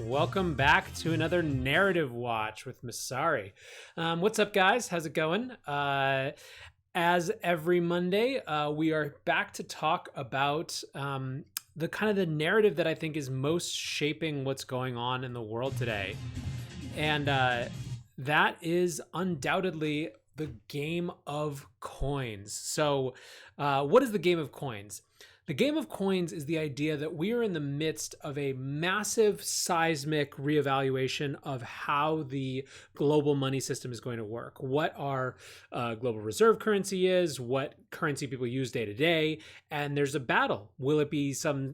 Welcome back to another Narrative Watch with Messari. What's up, guys? How's it going? As every Monday, we are back to talk about the narrative that I think is most shaping what's going on in the world today. And that is undoubtedly the game of coins. So what is the game of coins? The game of coins is the idea that we are in the midst of a massive seismic reevaluation of how the global money system is going to work, what our global reserve currency is, what currency people use day to day, and there's a battle. Will it be some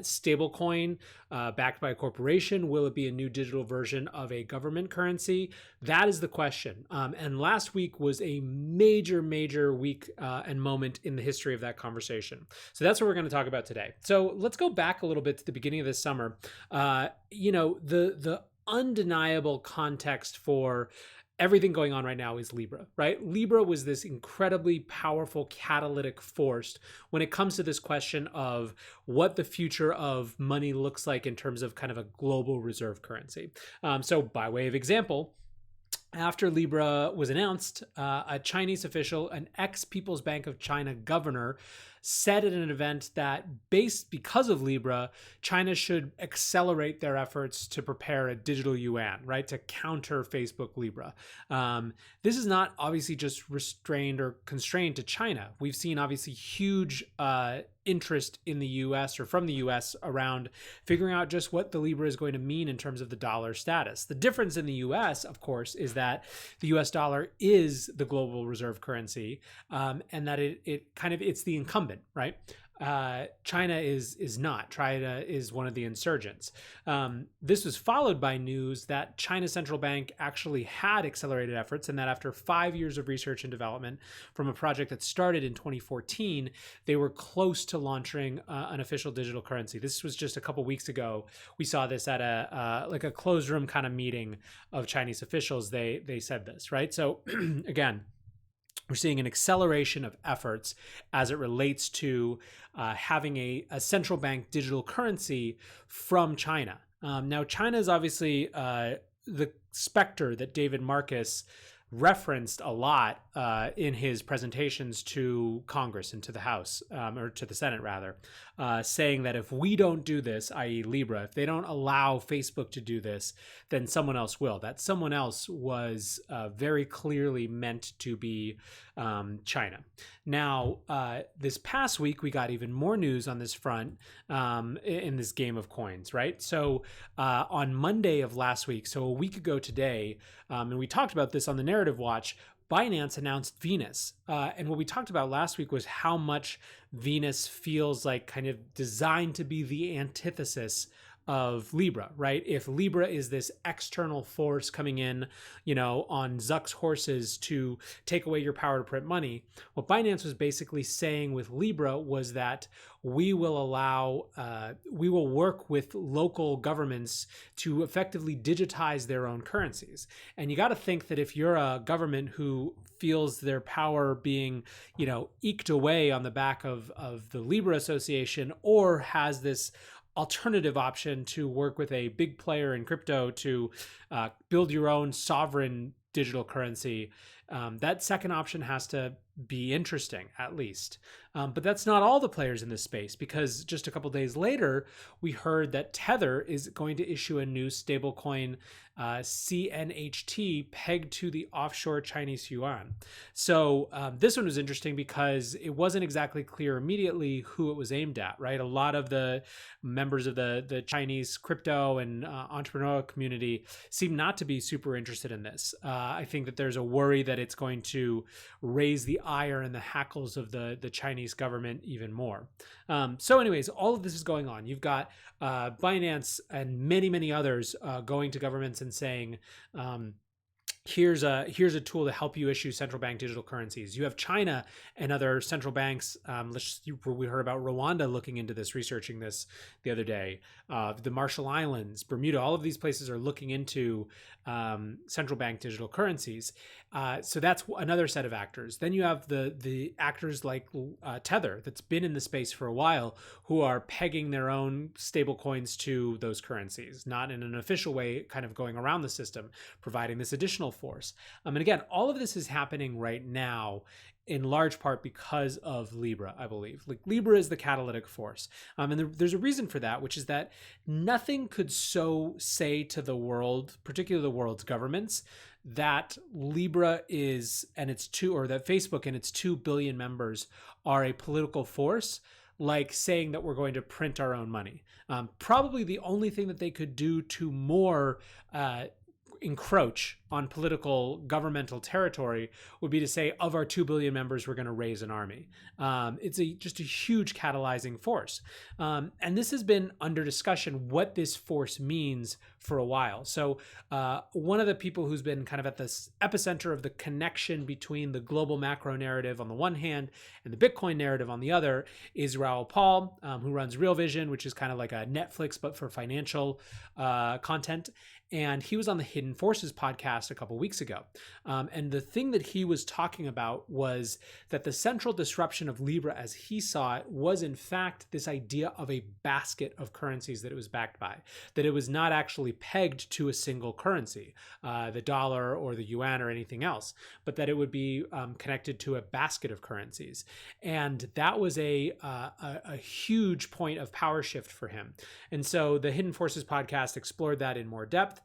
stable coin backed by a corporation? Will it be a new digital version of a government currency? That is the question. And last week was a major week and moment in the history of that conversation. So that's what we're going to talk about today. So let's go back a little bit to the beginning of this summer. The undeniable context for everything going on right now is Libra, right? Libra was this incredibly powerful catalytic force when it comes to this question of what the future of money looks like in terms of kind of a global reserve currency. So by way of example, after Libra was announced, a Chinese official, an ex-People's Bank of China governor, said at an event that because of Libra, China should accelerate their efforts to prepare a digital yuan, right, to counter Facebook Libra. This is not obviously just restrained or constrained to China. We've seen obviously huge interest in the US or from the US around figuring out just what the Libra is going to mean in terms of the dollar status. The difference in the US, of course, is that the US dollar is the global reserve currency, and that it's the incumbent, right? China is not. China is one of the insurgents. This was followed by news that China's central bank actually had accelerated efforts, and that after 5 years of research and development from a project that started in 2014, they were close to launching an official digital currency. This was just a couple weeks ago. We saw this at a closed room kind of meeting of Chinese officials. They said this, right? So again, we're seeing an acceleration of efforts as it relates to having a central bank digital currency from China. Now, China is obviously the specter that David Marcus referenced a lot in his presentations to Congress and to the House, or to the Senate rather, saying that if we don't do this, i.e. Libra, if they don't allow Facebook to do this, then someone else will. That someone else was very clearly meant to be China. Now, this past week, we got even more news on this front in this game of coins, right? So on Monday of last week, so a week ago today, and we talked about this on the Narrative Watch, Binance announced Venus. And what we talked about last week was how much Venus feels like kind of designed to be the antithesis of Libra, right? If Libra is this external force coming in, on Zuck's horses to take away your power to print money, what Binance was basically saying with Libra was that we will work with local governments to effectively digitize their own currencies. And you got to think that if you're a government who feels their power being, eked away on the back of the Libra Association, or has this alternative option to work with a big player in crypto to build your own sovereign digital currency, that second option has to be interesting, at least. But that's not all the players in this space, because just a couple days later, we heard that Tether is going to issue a new stablecoin, CNHT, pegged to the offshore Chinese yuan. So this one was interesting because it wasn't exactly clear immediately who it was aimed at, right? A lot of the members of the Chinese crypto and entrepreneurial community seem not to be super interested in this. I think that there's a worry that it's going to raise the ire and the hackles of the Chinese government even more. So anyways, all of this is going on. You've got Binance and many others going to governments and saying, here's a tool to help you issue central bank digital currencies. You have China and other central banks. We heard about Rwanda looking into this, researching this the other day. The Marshall Islands, Bermuda, all of these places are looking into central bank digital currencies. So that's another set of actors. Then you have the actors like Tether, that's been in the space for a while, who are pegging their own stable coins to those currencies, not in an official way, kind of going around the system, providing this additional force. And again, all of this is happening right now in large part because of Libra, I believe. Like, Libra is the catalytic force. And there's a reason for that, which is that nothing could so say to the world, particularly the world's governments, that Libra is, and its that Facebook and its 2 billion members are a political force, like saying that we're going to print our own money. Probably the only thing that they could do to more encroach on political governmental territory would be to say, of our 2 billion members, we're going to raise an army. It's just a huge catalyzing force. And this has been under discussion, what this force means, for a while. So one of the people who's been kind of at the epicenter of the connection between the global macro narrative on the one hand and the Bitcoin narrative on the other is Raoul Pal, who runs Real Vision, which is kind of like a Netflix, but for financial content. And he was on the Hidden Forces podcast a couple weeks ago. And the thing that he was talking about was that the central disruption of Libra, as he saw it, was in fact this idea of a basket of currencies that it was backed by, that it was not actually pegged to a single currency, the dollar or the yuan or anything else, but that it would be connected to a basket of currencies. And that was a huge point of power shift for him. And so the Hidden Forces podcast explored that in more depth.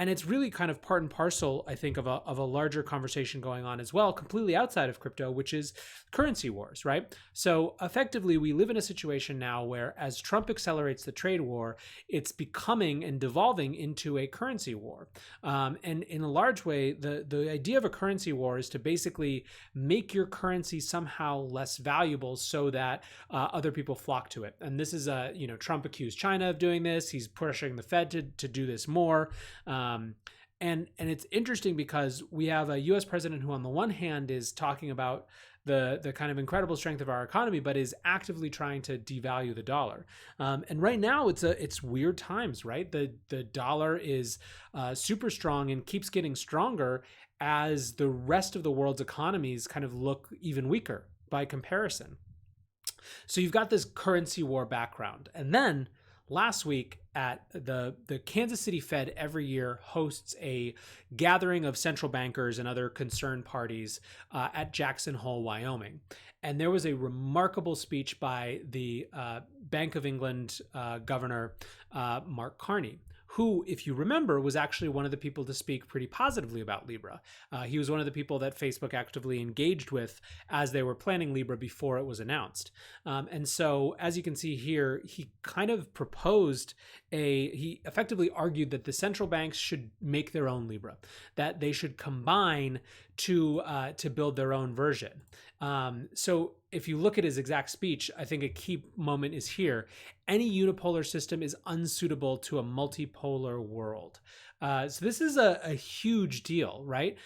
And it's really kind of part and parcel, I think, of a larger conversation going on as well, completely outside of crypto, which is currency wars, right? So effectively, we live in a situation now where, as Trump accelerates the trade war, it's becoming and devolving into a currency war. And in a large way, the idea of a currency war is to basically make your currency somehow less valuable so that other people flock to it. And this is Trump accused China of doing this. He's pressuring the Fed to do this more. And it's interesting because we have a U.S. president who, on the one hand, is talking about the kind of incredible strength of our economy, but is actively trying to devalue the dollar. And right now, it's weird times, right? The dollar is super strong and keeps getting stronger as the rest of the world's economies kind of look even weaker by comparison. So you've got this currency war background, and then last week at the Kansas City Fed every year hosts a gathering of central bankers and other concerned parties at Jackson Hole, Wyoming. And there was a remarkable speech by the Bank of England governor, Mark Carney, who, if you remember, was actually one of the people to speak pretty positively about Libra. He was one of the people that Facebook actively engaged with as they were planning Libra before it was announced. And so, as you can see here, he kind of proposed he effectively argued that the central banks should make their own Libra, that they should combine to build their own version. So if you look at his exact speech, I think a key moment is here. Any unipolar system is unsuitable to a multipolar world. So this is a huge deal, right?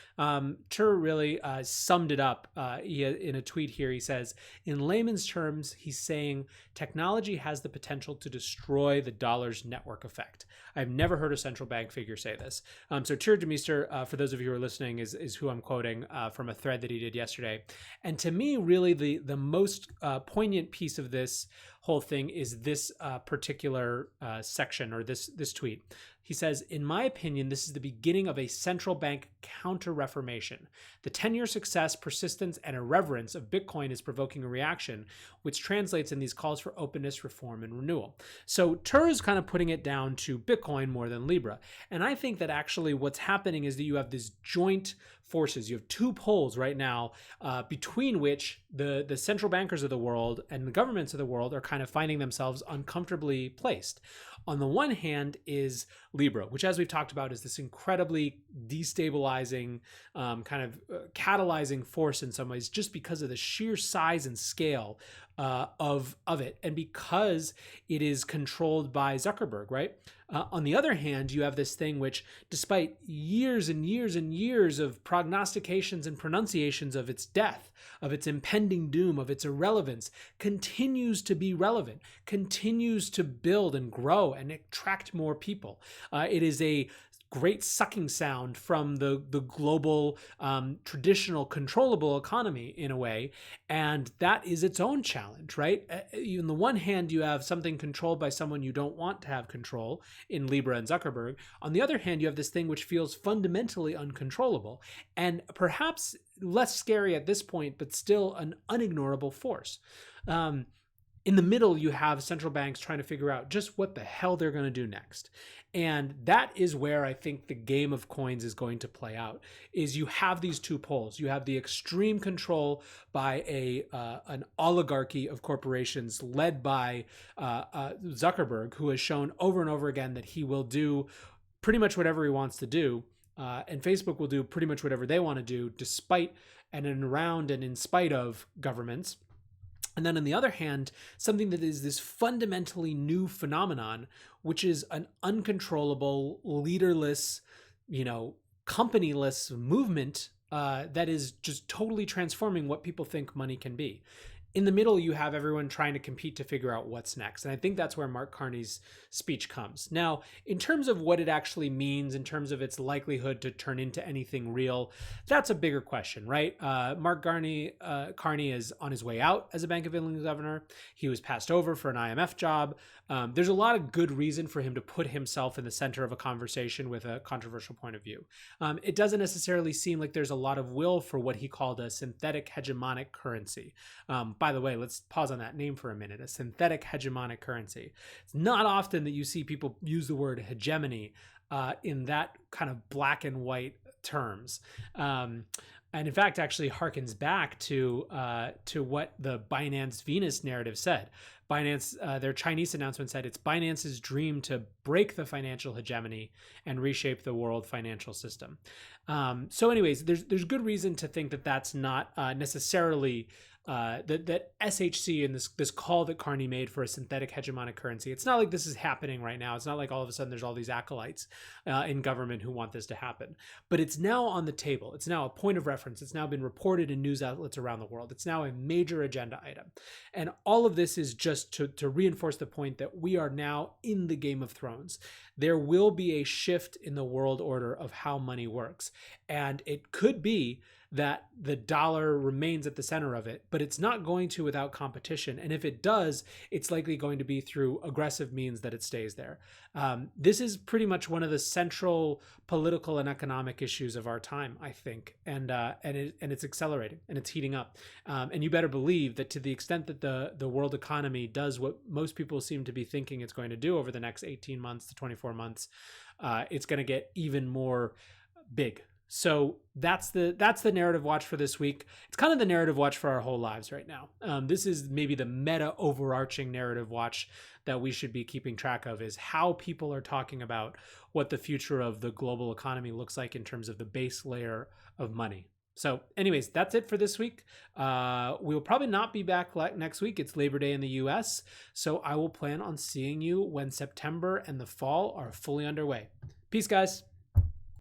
Tur really summed it up in a tweet here. He says, in layman's terms, he's saying technology has the potential to destroy the dollar's network effect. I've never heard a central bank figure say this. So Tur Demeester, for those of you who are listening, is who I'm quoting from a thread that he did yesterday. And to me, really, the most poignant piece of this whole thing is this particular section, or this tweet. He says, in my opinion, this is the beginning of a central bank counter-reformation. The 10-year success, persistence, and irreverence of Bitcoin is provoking a reaction, which translates in these calls for openness, reform, and renewal. So Tur is kind of putting it down to Bitcoin more than Libra. And I think that actually what's happening is that you have these joint forces. You have two poles right now between which the central bankers of the world and the governments of the world are kind of finding themselves uncomfortably placed. On the one hand is Libra, which, as we've talked about, is this incredibly destabilizing, catalyzing force in some ways, just because of the sheer size and scale of it, and because it is controlled by Zuckerberg, right? On the other hand, you have this thing which, despite years and years and years of prognostications and pronunciations of its death, of its impending doom, of its irrelevance, continues to be relevant, continues to build and grow and attract more people. It is a great sucking sound from the global traditional controllable economy in a way, and that is its own challenge, right? On the one hand, you have something controlled by someone you don't want to have control in Libra and Zuckerberg. On the other hand, you have this thing which feels fundamentally uncontrollable and perhaps less scary at this point, but still an unignorable force. In the middle, you have central banks trying to figure out just what the hell they're going to do next. And that is where I think the game of coins is going to play out, is you have these two poles. You have the extreme control by an oligarchy of corporations led by Zuckerberg, who has shown over and over again that he will do pretty much whatever he wants to do. And Facebook will do pretty much whatever they want to do, despite and around and in spite of governments. And then on the other hand, something that is this fundamentally new phenomenon, which is an uncontrollable, leaderless, companyless movement that is just totally transforming what people think money can be. In the middle, you have everyone trying to compete to figure out what's next. And I think that's where Mark Carney's speech comes. Now, in terms of what it actually means, in terms of its likelihood to turn into anything real, that's a bigger question, right? Mark Carney is on his way out as a Bank of England governor. He was passed over for an IMF job. There's a lot of good reason for him to put himself in the center of a conversation with a controversial point of view. It doesn't necessarily seem like there's a lot of will for what he called a synthetic hegemonic currency. By the way, let's pause on that name for a minute. A synthetic hegemonic currency. It's not often that you see people use the word hegemony in that kind of black and white terms. And in fact, actually harkens back to what the Binance Venus narrative said. Binance, their Chinese announcement said it's Binance's dream to break the financial hegemony and reshape the world financial system. So anyways, there's good reason to think that that's not necessarily that SHC and this call that Carney made for a synthetic hegemonic currency. It's not like this is happening right now. It's not like all of a sudden there's all these acolytes in government who want this to happen. But it's now on the table. It's now a point of reference. It's now been reported in news outlets around the world. It's now a major agenda item. And all of this is just to reinforce the point that we are now in the Game of Thrones. There will be a shift in the world order of how money works. And it could be that the dollar remains at the center of it, but it's not going to without competition. And if it does, it's likely going to be through aggressive means that it stays there. This is pretty much one of the central political and economic issues of our time, I think. And it's accelerating and it's heating up. And you better believe that to the extent that the world economy does what most people seem to be thinking it's going to do over the next 18 months to 24 months, it's going to get even more big. So that's the narrative watch for this week. It's kind of the narrative watch for our whole lives right now. This is maybe the meta overarching narrative watch that we should be keeping track of, is how people are talking about what the future of the global economy looks like in terms of the base layer of money. So anyways, that's it for this week. We will probably not be back next week. It's Labor Day in the US. So I will plan on seeing you when September and the fall are fully underway. Peace, guys.